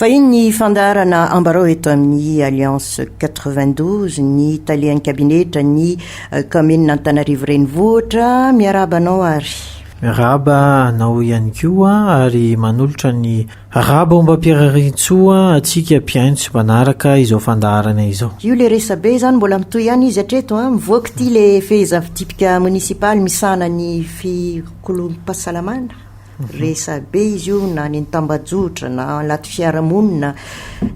fa iny ny fandaharana ambarao eto amin'ny alliance 92 ny italien kabinetra ny commune Antananarivo renivohitra. Miaraba anao ary miaraba anao ihany koa ary manolotra ny raba omba mpiararitsoa atsika mpiaino manaraka izao fandaharana izao. Io le resabe zany mbola mitoy ihany izy hatreto mivoaka ty le fehezavitipika municipaly misana ny fikolom-pahasalamana. Resabe izy io na ny Tambajotra na laty fiaramonina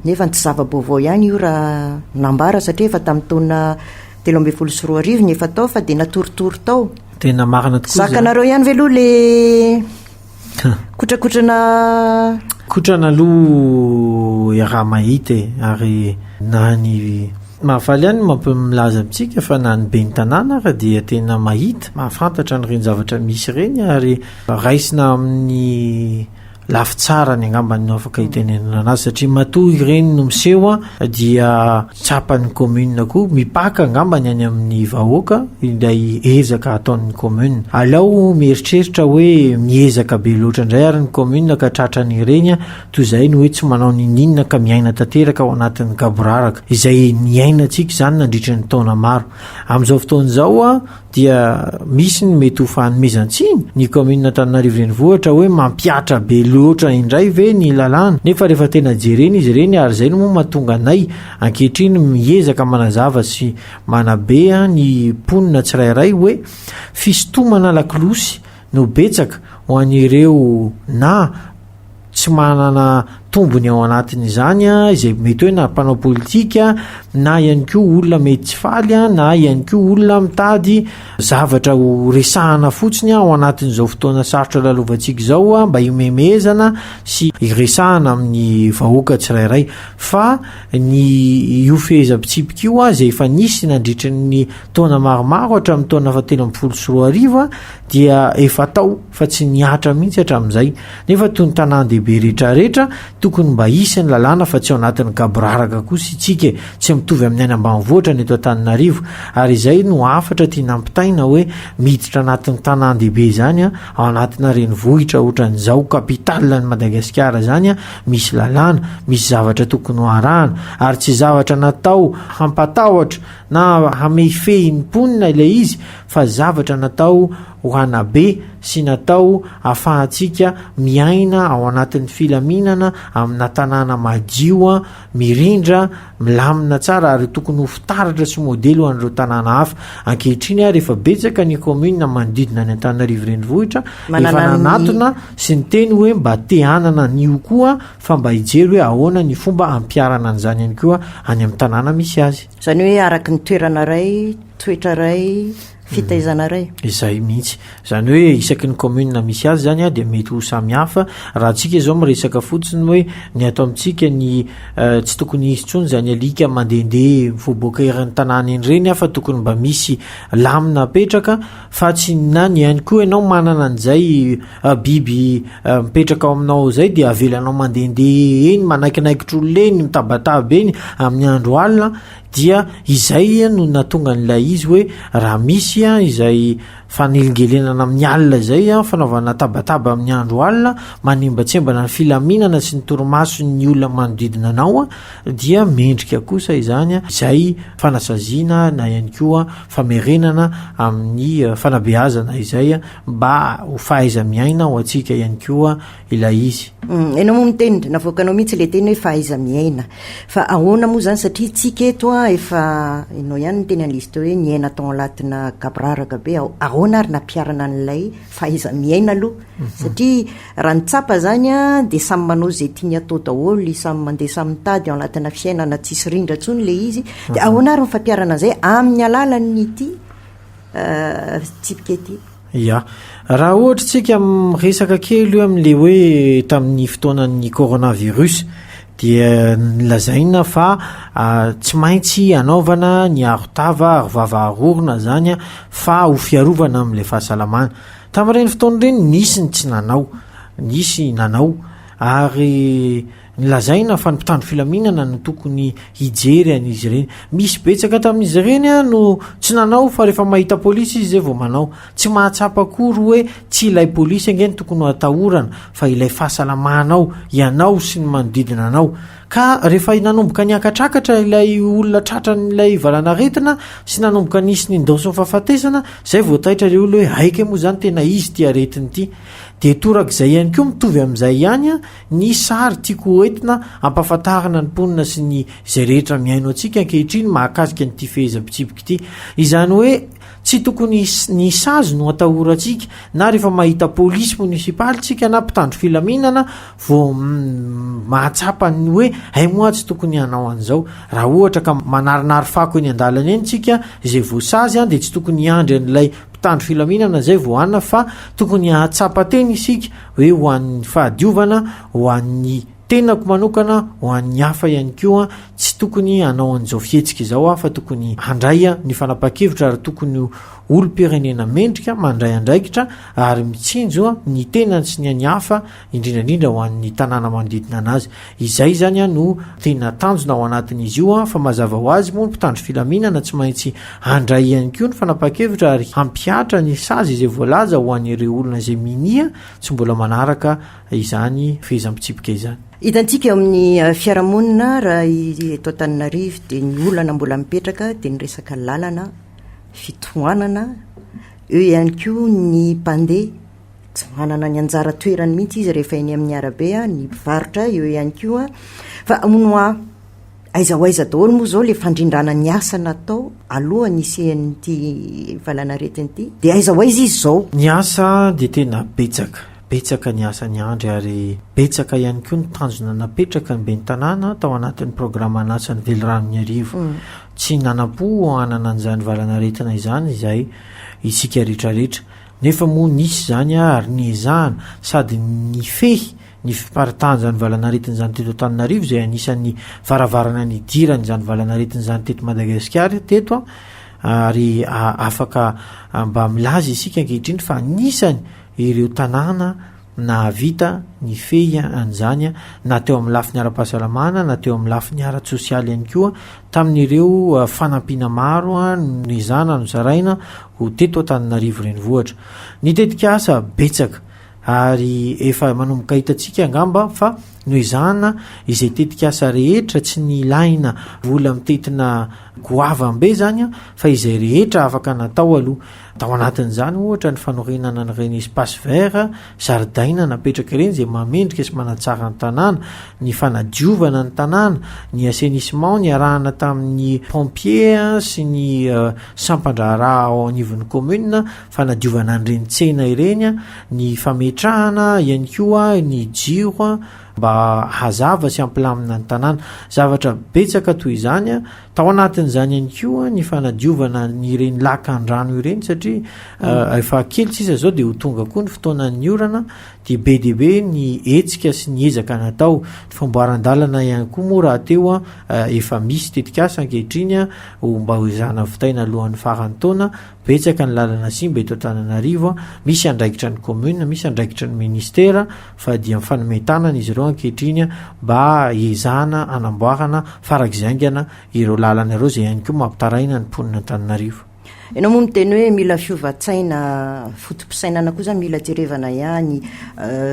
nefa tsy zava-baovao ihany io raha nambara satria efa tamin'ny taona 2024 ny efa tao fa dia natoritory tao. Tena marina tokoa. Zakanareo ihany ve aloha le kotrana aloha iaraha mahita ary na ny mahafaly ihany mampimilaza amintsika fa na ny be ny tanàna raha dia tena mahita mahafantatra n'ireny zavatra misy ireny ary raisina amin'ny lafy tsara ny angambany afaka hitenenana anazy satria matoa ireny no miseho dia tsapan'ny commune koa mipaka angambany any amin'ny vahoaka ilay ezaka ataon'ny commune. Alao mieritreritra hoe miezaka be loatra indray ary ny commune ka tratrany ireny toy izay no hoe tsy manao ninina ka miaina tanteraka ao anatin'ny gaboraraka izay niainantsika izany nandritra ny taona maro. Amin'izao fotoana izao dia misy ny mety ho fanomezantsiny ny commune Antananarivo renivohitra hoe mampiatra be loatra indray ve ny lalàna nefa rehefa tena jereny izy ireny ary izay no moa mahatonga anay ankehitriny miezaka manazava sy manabe ny mponina tsirairay hoe fisintomana lakilosy no betsaka ho an'ireo na tsy manana tombony ao anatin'izany izay mety hoe na mpanao politika na ihany koa olona mety tsy faly na ihany koa olona mitady zavatra ho resahana fotsiny ao anatin'izao fotoana sarotra lalovantsika izao mba himemezana sy iresahana amin'ny vahoaka tsirairay fa ny io fehezam-pitsipika io izay efa nisy nandritra ny taona maromaro hatramin'ny taona 2024 dia efa tao fa tsy niatra mihitsy hatramin'izay nefa toy ny tanàn-dehibe rehetrarehetra tokony mba hisy ny lalàna fa tsy ao anatin'ny gaboraraka kosa itsika tsy mitovy amin'ny any ambanivohitra ny eto Antananarivo ary izay no afatra tia nampitaina hoe miditra anatin'ny tanàn-dehibe zany ao anatina renivohitra ohatran'izao kapitaly ny Madagasikara zany misy lalàna misy zavatra tokony ho arahana ary tsy zavatra natao hampatahotra na hamefehy ny mponina ilay izy fa zavatra natao ho hanabe sy natao ahafahantsika miaina ao anatin'ny filaminana amina tanàna madio mirindra milamina tsara ary tokony ho fitaratra sy modely ho an'ireo tanàna hafa. Ankehitriny ary efa betsaka ny commune manodidina ny Antananarivo renivohitra efa nanatona sy ny teny hoe mba te hanana nio koa fa mba hijery hoe ahoana ny fomba ampiarana an'izany ihany koa any amin'ny tanàna misy azy. Zany hoe araky ny toerana ray, toetra ray, fitaizana ray. Izay mihitsy. Zany hoe isaky ny commune misy azy zany dia mety ho samy hafa raha antsika izao miresaka fotsiny hoe ny atao amintsika ny tsy tokony hisy intsony zany alika mandehandeha mivoaboaka eran'ny tanàna ireny fa tokony mba misy lamina apetraka fa tsy nany ihany koa ianao manana an'izay biby mipetraka ao aminao zay dia avelanao mandehandeha eny manaikinaikitr'olo eny mitabataba eny amin'ny andro alina dia izay no natonga n'ilay izy hoe raha misy izay fanelingelenana amin'ny alina zay fanaovana tabataba amin'ny andro alina manimbatsembana ny filaminana sy ny torimasony olona manodidina anao dia mendrika kosa izany izay fanasaziana na ihany koa famerenana amin'ny fanabeazana izay mba ho fahaiza miaina ho atsika ihany koa ilay izy. Enao moa miteny navoakanao mihitsy le teny hoe fahaiza miaina fa ahoana moa zany satria tsika eto efa enao ihany ny teny an'izy teo hoe niaina tao anatina gaboraraka be ahoana ary nampiarana an'ilay fahaiza miaina aloha satria raha nitsapa zany dia samy manao zay tiany atao daholo samy mandeha samy mitady ao anatina fiainana tsisy rindra ntsony le izy dia ahoana ary mifampiarana an'izay amin'ny alalan'ny ity tsipika ity. Ya, raha ohatra tsika miresaka kely amin'le hoe tamin'ny fotoanan'ny coronavirus dia nilazaina fa tsy maintsy anaovana ny arotava arovava arorona zany fa ho fiarovana amin'ilay fahasalamana. Tamin'ireny fotoana ireny nisy ny tsy nanao, nisy nanao ary nylazaina fa ny mpitandro filaminana no tokony hijery an'izy ireny. Misy betsaka tamin'izy ireny no tsy nanao fa rehefa mahita polisy izy zay vao manao. Tsy mahatsapa akory hoe tsy ilay polisy angeny tokony ho atahorana fa ilay fahasalamanao ianao sy ny manodidina anao. Ka rehefa nanomboka niakatrakatra ilay olona tratran'ilay valanaretina sy nanomboka nisy ny ndao sy ny fahafatesana, zay vao taitra le olona hoe aika moa zany tena izy ty aretin' ity. De torak'izay ihany koa mitovy amin'izay ihany ny sary tiako hoentina ampahafantarana ny mponina sy ny izay rehetra miaino antsika ankehitriny mahakasika nyity fehezam-pitsipika ity. Izany hoe tsy tokony ny sazy no atahorantsika na rehefa mahita polisy munisipaly tsika na mpitandro filaminana vao mahatsapa ny hoe ay moa tsy tokony hanao an'izao. Raha ohatra ka manarinary fako eny an-dalana eny tsika izay voasazy dia tsy tokony handry an'ilay mpitandro filaminana zay voanina fa tokony hahatsapa teny isika hoe ho an'ny fahadiovana, ho an'ny tenako manokana, ho an'ny hafa ihany koa tsy tokony hanao an'izao fihetsika izao fa tokony handray ny fanapa-kevitra ary tokony olom-pirenena mendrika mandray andraikitra ary mitsinjo ny tenany sy ny hafa indrindrandrindra ho an'ny tanàna manodidina anazy. Izay zany no tena tanjona ao anatin'izy io fa mazava ho azy moa ny mpitandro filaminana tsy maintsy handray ihany koa ny fanapa-kevitra ary hampiatra ny sazy izay voalaza ho an'ireo olona izay minia tsy mbola manaraka izany fehezam-pitsipika izany. Hitantsika eo amin'ny fiarahamonina raha eto Antananarivo dia ny olana mbola mipetraka dia ny resaka lalana, fitohanana, eo ihany koa ny mpandeha tsy manana ny anjara toerany mihitsy izy rehefa eny amin'ny arabe, ny mpivarotra eo ihany koa fa moa aiza ho aiza daholo moa zao le fandrindrana ny asa natao alohan'ny isian'ity valanaretiny ity dia aiza ho aiza izy zao. Ny asa dia tena betsaka ny asa ny andry ary betsaka ihany koa ny tanjona napetraka ny ben'ny tanàna tao anatin'ny programa anatsan'ny Velirano Arivo. Tsy nanam-po hanana an'izany valanaretina izany izay isika rehetrarehetra nefa moa nisy zany ary niezahana sady ny fehy ny fiparitanjany valanaretina izany teto Antananarivo izay anisan'ny varavarana ny idirany izany valanaretina izany teto Madagasikara teto ary afaka mba milaza isika ankehitriny fa anisany ireo tanàna na vita ny fehy an'izany na teo amin'ny lafiny ara-pahasalamana na teo amin'ny lafiny ara-tsosialy ihany koa tamin'ireo fanampiana maro nizana nozaraina ho teto Antananarivo renivohitra. Ny tetika asa betsaka ary efa manomboka hitantsika angamba fa no izana izay tetika asa rehetra tsy ny ilaina vola mitetina goavambe zany fa izay rehetra afaka natao aloha. Tao anatin'izany ohatra ny fanorenana n'ireny espace vert zaridaina napetraka ireny izay mamendrika sy manatsara ny tanàna, ny fanadiovana ny tanàna, ny assainissement ny arahana tamin'ny pompier sy ny sampandraharaha ao anivon'ny commune, fanadiovana an'ireny tsena ireny, ny fametrahana ihany koa ny jiro mba hazava sy ampilamina ny tanàna. Zavatra betsaka toy izany tao anatin'izany ihany koa ny fanadiovana n'ireny lakan-drano ireny satria efa kely tsisa zao dia ho tonga koa ny fotoanan'ny orana dia be dia be ny hetsika sy ny ezaka natao. Ny famboaran-dalana ihany koa moa raha teo efa misy tetikasa ankehitriny mba ho izahana vitaina alohan'ny farany taona. Betsaka ny lalana simba eto Antananarivo, misy andraikitra ny commune, misy andraikitra ny ministera fa dia mifanometana izy ireo ankehitriny mba ezahana anamboarana farak'izay ireo lalana ireo zay ihany koa mampitaraina ny mponina Antananarivo. Ianao moa miteny hoe mila fiovan-tsaina, fotom-pisainana koa zany mila jerevana ihany,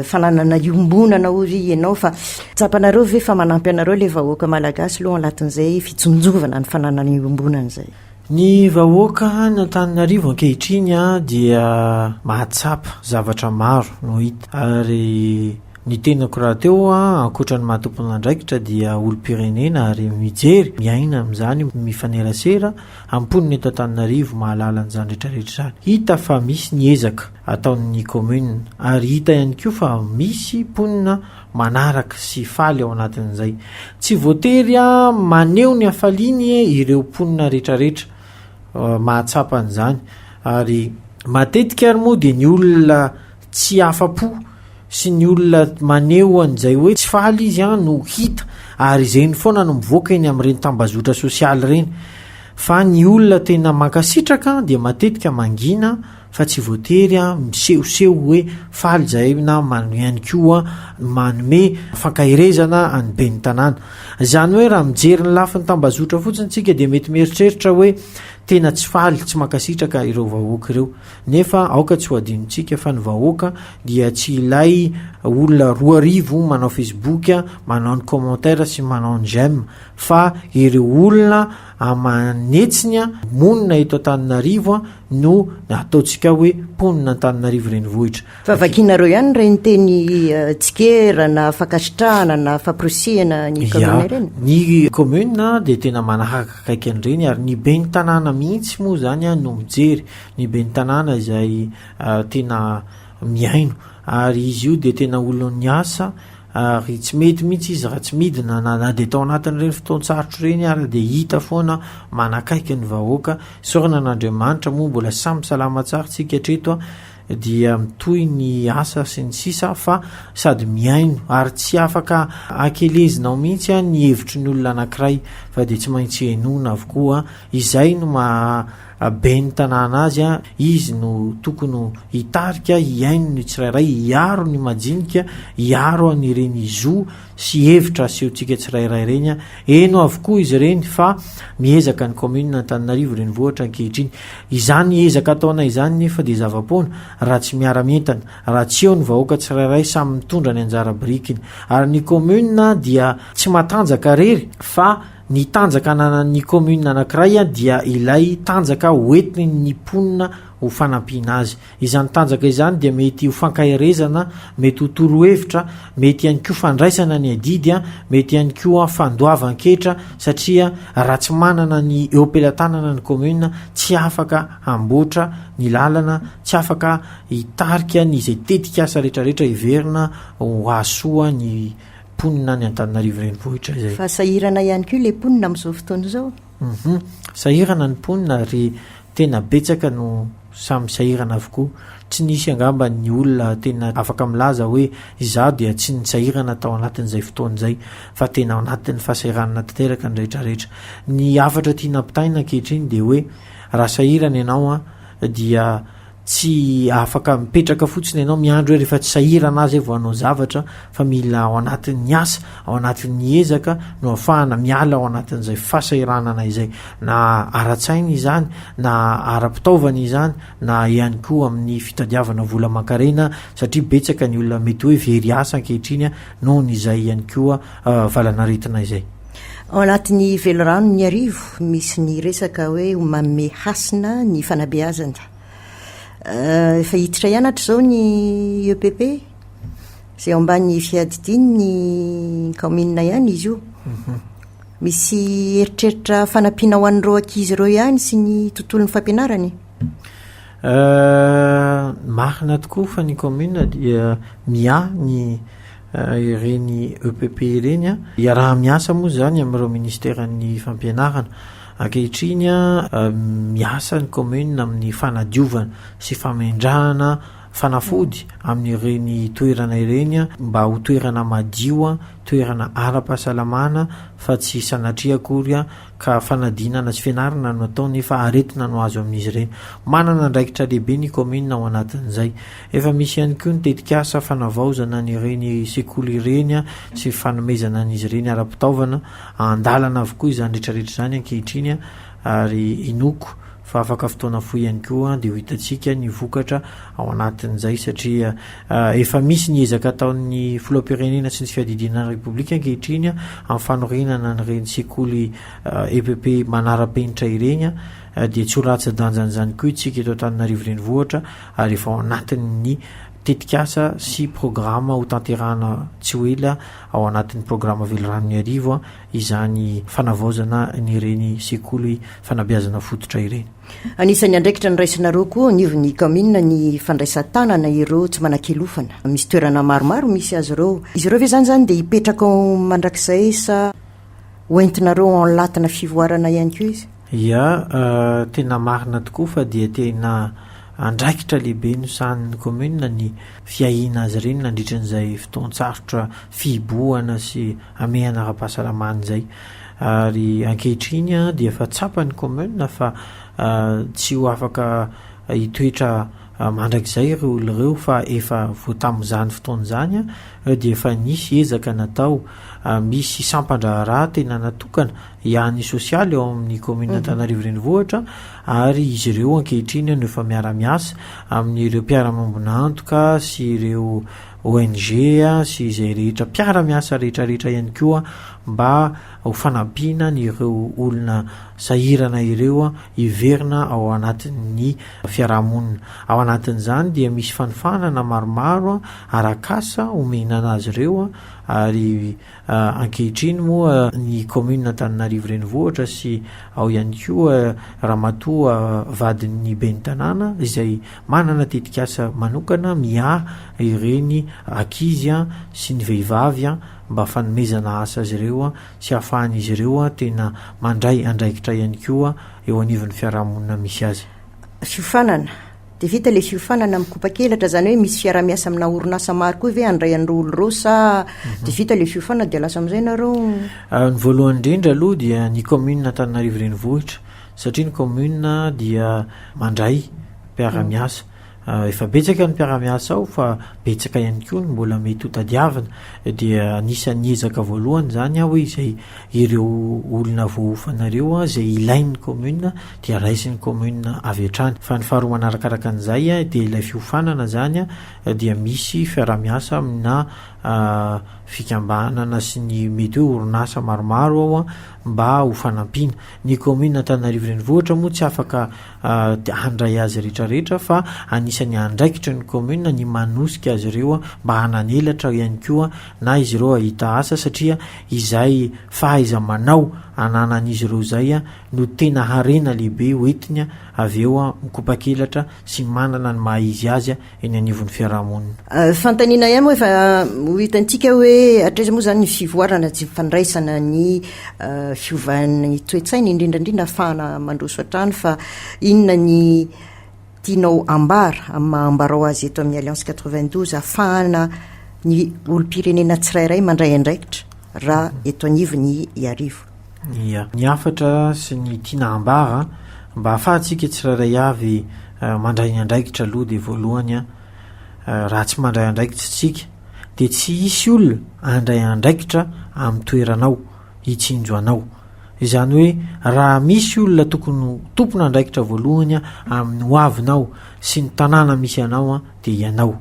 fananana iombonana ory ianao fa tsapanareo ve fa manampy anareo le vahoaka malagasy aloha anatin'izay fitsonjovana ny fananana iombonana izay? Ny vahoaka ny Antananarivo ankehitriny dia mahatsapa zavatra maro no hita ary ny tenako raha teo ankoatra ny mahatompona andraikitra dia olom-pirenena ary mijery miaina amin'izany mifanerasera amponiny eto Antananarivo mahalala an'izany rehetrarehetra zany. Hita fa misy ny ezaka ataon'ny commune ary hita ihany koa fa misy mponina manaraka sy faly ao anatin'izay. Tsy voatery maneho ny hafaliany ireo mponina rehetrarehetra mahatsapa an'izany ary matetika ary moa dia ny olona tsy afa-po sy ny olona maneho an'izay hoe tsy faly izy no hita ary izay ny foana no mivoaka eny amin'ireny tambazotra sosialy ireny. Fa ny olona tena mankasitraka dia matetika mangina fa tsy voatery a misehoseho hoe faly zay na manome ihany koa manome fankahirezana any be ny tanàna. Zany hoe raha mijery ny lafin'ny tambazotra fotsiny tsika de mety mieritreritra hoe tena tsy faly tsy mankasitraka ireo vahoaka ireo, nefa aoka tsy ho adinontsika fa ny vahoaka dia tsy ilay olona 2,000 manao Facebook, manao ny commentaire sy manao ny j'aime, fa ireo olona amanetsiny monina eto Antananarivo no ataontsika hoe mponina Antananarivo renivohitra. Fa vakinareo ihany reny teny tsikera na fakasitrahana na famporosihana ny commune reny. Ny commune de tena manahakakaiky an'ireny ary ny be ny tanàna mihitsy moa zany no mijery, ny be ny tanàna izay tena miaino ary izy io de tena olon'ny asa ary tsy mety mihitsy izy raha tsy midina na de tao anatin'ireny fotoan-tsarotra reny ary de hita foana manakaiky ny vahoaka. Sorana an'Andriamanitra moa mbola samy salama tsara tsika hatreto dia mitoy ny asa sy ny sisa fa sady miaino ary tsy afaka akelezinao mihitsy ny hevitry ny olona anankiray fa de tsy maintsy henona avokoa izay no be ny tanàna azy izy no tokony hitarika hiaino ny tsirairay, hiaro ny majinika, hiaro an'ireny zo sy hevitra asehontsika tsirairay reny eno avokoa izy reny fa miezaka ny commune Antananarivo renivohitra ankehitriny. Izany ezaka ataona izany nefa de zava-poana raha tsy miara-mientana, raha tsy eo ny vahoaka tsirairay samy mitondra ny anjara birikiny ary ny commune dia tsy matanjaka rery fa ny tanjaka ananan'ny commune anankiray dia ilay tanjaka hoentiny ny mponina ho fanampiana azy. Izany tanjaka izany dia mety ho fankahirezana, mety ho torohevitra, mety ihany koa fandraisana ny adidy, mety ihany koa fandoavan-ketra satria raha tsy manana ny eo am-pelatanana ny commune tsy afaka hamboatra ny lalana, tsy afaka hitarika ny izay tetika asa rehetrarehetra hiverina ho asoa ny mponina ny Antananarivo renivohitra zay. Fa sahirana ihany koa le mponina amin'izao fotoana izao. Sahirana ny mponina ary tena betsaka no samy sahirana avokoa. Tsy nisy angamba ny olona tena afaka milaza hoe izaho dia tsy nisahirana tao anatin'izay fotoan'izay fa tena anatin'ny fahasahiranana tanteraka ny rehetrarehetra. Ny afatra tiana ampitaina ankehitriny de hoe raha sahirana ianao dia tsy afaka mipetraka fotsiny ianao miandro hoe rehefa tsy sahirana azy vao hanao zavatra fa mila ao anatin'ny asa, ao anatin'ny ezaka no ahafahana miala ao anatin'izay fahasahiranana izay, na ara-tsaina izany na ara-pitaovana izany na ihany koa amin'ny fitadiavana vola aman-karena satria betsaka ny olona mety hoe very asa ankehitriny nohon' izay ihany koa valanaretina izay. Ao anatin'ny velorano ny arivo misy ny resaka hoe manome hasina ny fanabeazana. Efa hiditra ianatra zao ny EPP zay ao ambany fiadidiny ny commune ihany izy io. Misy eritreritra fanampiana ho an'ireo ankizy ireo ihany sy ny tontolon'ny fampianarany. Marina tokoa fa ny commune dia ny ireny EPP ireny raha miasa moa zany amin'ireo ministeran'ny fampianarana. Ankehitriny miasa ny commune amin'ny fanadiovana sy famindrahana fanafody amin'ireny toerana ireny mba ho toerana madio, toerana ara-pahasalamana fa tsy sanatria akory ka fanadinana sy fianarana no atao nefa aretina no azo amin'izy ireny. Manana andraikitra lehibe ny commune ao anatin'izay. Efa misy ihany koa ny tetikasa fanavaozana n'ireny sekoly ireny sy fanomezana an'izy ireny ara-pitaovana andalana avokoa izany rehetrarehetra izany ankehitriny ary inoko fa afaka fotoana fohy ihany koa dia ho hitantsika ny vokatra ao anatin'izay satria efa misy ny ezaka ataon'ny filoham-pirenena sy ny fiadidinana repoblika ankehitriny amin'ny fanorenana n'ireny sekoly EPP manara-penitra ireny dia tsy ho ratsa-danjan'izany koa itsika eto Antananarivo renivohitra ary efa ao anatin'ny tetikasa sy programa ho tanterahana tsy ho ela ao anatin'ny programa velorano ny arivo izany fanavaozana n'ireny sekoly fanabeazana fototra ireny. Anisan'ny andraikitra ny raisinareo koa nivon'ny commune ny fandraisan-tanana ireo tsy manan-kelofana. Misy toerana maromaro misy azy ireo. Izy ireo ve zany dia hipetraka mandrakizay sa hoentinareo ao latina fivoarana ihany koa izy? Ia, tena marina tokoa fa dia tena andraikitra lehibe no sahan'ny commune ny fiahina azy ireny nandritra n'izay fotoan-tsarotra fiboana sy amehana ara-pahasalamana izay. Ary ankehitriny dia efa tsapany commune fa tsy ho afaka hitoetra mandrakizay ireo olo ireo fa efa voatam'izany fotoan'izany dia efa nisy ezaka natao, misy sampandraharaha tena natokana ihany sosialy eo amin'ny commune Antananarivo renivohitra, ary izy ireo ankehitriny no efa miara-miasa amin'ireo mpiara-mambona antoka sy ireo ONG sy izay rehetra mpiara-miasa rehetrarehetra ihany koa mba ho fanampiana ireo olona sahirana ireo hiverina ao anatin'ny fiarahamonina. Ao anatin'izany dia misy fanofanana maromaro arakasa omenana azy ireo, ary ankehitriny moa ny commune Antananarivo renivohitra sy ao ihany koa ramatoa vadin'ny ben'ny tanàna izay manana tetikasa manokana miaha ireny ankizy sy ny vehivavy mba fanomezana asa azy ireo sy hahafahan'izy ireo tena mandray andraikitra ihany koa eo anivon'ny fiarahamonina misy azy. Fiofanana de vita le fiofanana mikopa-kelatra, zany hoe misy fiara-miasa amina orinasa maro koa ve andray an'ireo olo reo sa de vita le fiofanana de lasa am'izay nareo? Ny voalohany indrindra aloha dia ny commune Antananarivo renivohitra, satria ny commune dia mandray mpiara-miasa. Efa betsaka ny mpiara-miasa ao fa betsaka ihany koa ny mbola mety ho tadiavina, dia anisan'ny ezaka voalohany zany hoe izay ireo olona voaofanareo izay ilain'ny commune dia raisin'ny commune avy hatrany. Fa ny faharoa manarakaraka an'izay dia ilay fiofanana zany dia misy fiara-miasa amina fikambanana sy ny mety hoe orinasa maromaro ao mba ho fanampiana. Ny commune Antananarivo renivohitra moa tsy afaka handray azy rehetrarehetra, fa anisany andraikitra ny commune ny manosika azy ireo mba hananelatra ihany koa na izy ireo ahita asa, satria izay fahaiza manao ananan'izy ireo zay no tena harena lehibe hoentiny avy eo mikopa-kelatra sy manana ny mahaizy azy eny anivon'ny fiarahamonina. Fantaniana ihany moa efa hitantsika hoe atreza moa zany ny fivoarana tsy fandraisana ny fiovan'ny toe-tsaina indrindrandrindra ahafahana mandroso hatrany, fa inona ny tianao ambara amin'ny mahambarao azy eto amin'ny Alliance 92 ahafahana ny olo-pirenena tsirairay mandray andraikitra raha eto anivo ny iarivo? Ny afatra sy ny tiana ambara mba ahafahantsika tsirairay avy mandray ny andraikitra aloha dia voalohany raha tsy mandray andraikitra tsika dia tsy hisy olona andray andraikitra amin'ny toeranao hitsinjo anao. Izany hoe raha misy olona tokony tompona andraikitra voalohany amin'ny hoavinao sy ny tanàna misy anao dia ianao.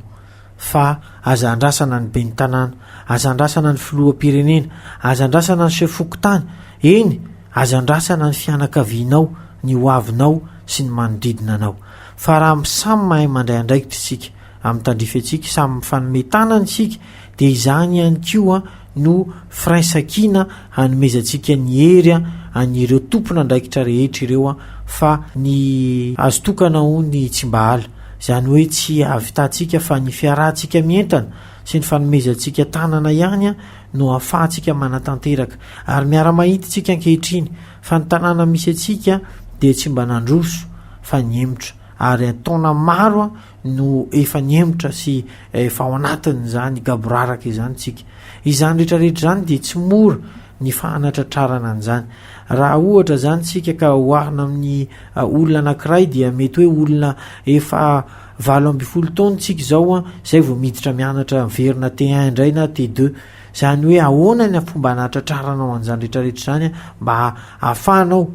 Fa aza andrasana ny ben'ny tanàna, aza andrasana ny filoham-pirenena, aza andrasana ny sefokotany, eny aza andrasana ny fianakavianao, ny hoavinao sy ny manodidina anao. Fa raha samy mahay mandray andraikitra isika amin'ny tandrifa antsika, samy fanome tanana isika, dia izany ihany koa no firaisan-kina hanomezantsika ny hery anireo tompona andraikitra rehetra ireo fa ny azo tokana ho ny tsy mba hala. Izany hoe tsy avitantsika fa ny fiarahantsika mientana sy ny fanomezantsika tanana ihany no ahafahantsika manatanteraka, ary miara-mahita tsika ankehitriny fa ny tanàna misy atsika dia tsy mba nandroso fa niemotra, ary ataona maro no efa niemotra sy efa ao anatin'izany gaboraraka izany tsika. Izany rehetrarehetra zany dia tsy mora ny fahanatratrarana an'izany. Raha ohatra zany tsika ka hoarina amin'ny olona anankiray dia mety hoe olona efa 20 taona tsika zao zay vao miditra mianatra miverina T1 indray na T2, zany hoe ahoana ny fomba hanatratraranao an'izany rehetrarehetra zany mba ahafahanao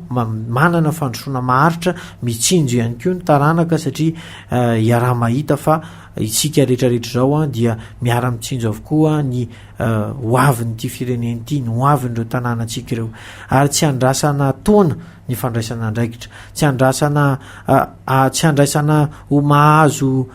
manana fandrosoana maharitra mitsinjo ihany koa ny taranaka, satria iaraha mahita fa isika rehetrarehetra zao dia miara-mitsinjo avokoa ny hoavin'ity fireneny ity, ny hoavin'ireo tanànantsika ireo, ary tsy andrasana taona ny fandraisana andraikitra, tsy andraisana ho mahazo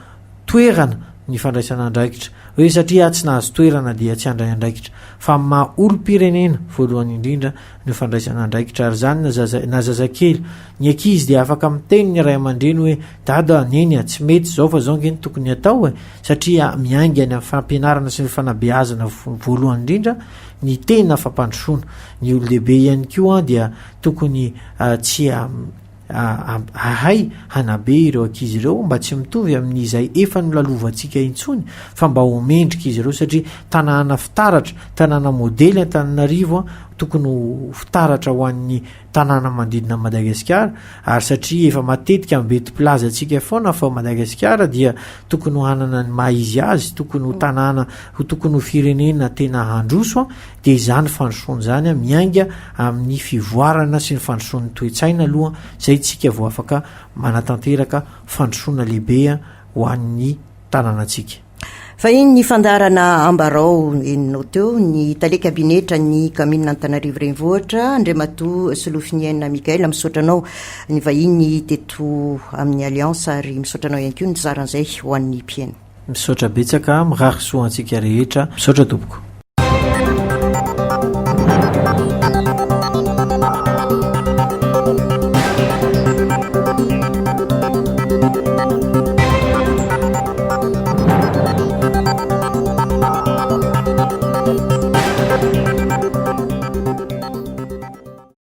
toerana ny fandraisana andraikitra, hoe satria tsy nahazo toerana dia tsy handray andraikitra, fa maha olo-pirenena voalohany indrindra no fandraisana andraikitra. Ary zany na zazakely, ny ankizy dia afaka miteny ny ray aman-dreny hoe dada neny tsy mety zao fa zao ngeny tokony atao satria miaingany amin'ny fampianarana sy ny fanabeazana voalohany indrindra ny tena fampandrosoana. Ny olo-lehibe ihany koa dia tokony tsy ahay hanabe ireo ankizy ireo mba tsy mitovy amin'izay efa nolalovantsika intsony, fa mba ho mendrika izy ireo, satria tanàna fitaratra, tanàna modely Antananarivo tokony fitaratra ho an'ny tanàna mandridina Madagasikara ary satria efa matetika mibeti-plaza antsika foana fa Madagasikara dia tokony ho anana ny maizy azy, tokony ho tanàna, tokony ho firenena tena handroso dia izany fandrosoana zany miainga amin'ny fivoarana sy ny fandrosoan'ny toe-tsaina aloha izay tsika vao afaka manatanteraka fandrosoana lehibe ho an'ny tanànantsika. Fa iny ny fandarana ambarao enonao teo ny tale kabinetra ny kaminina Antananarivo renivohitra Andriamatoa Solofiniana Mikaela misaotranao ny vahiny teto amin'ny Alliance ary misaotranao ihany koa ny zaran'izay ho an'ny mpiaina. Misaotra betsaka mirary soa antsika rehetra. Misaotra tompoko.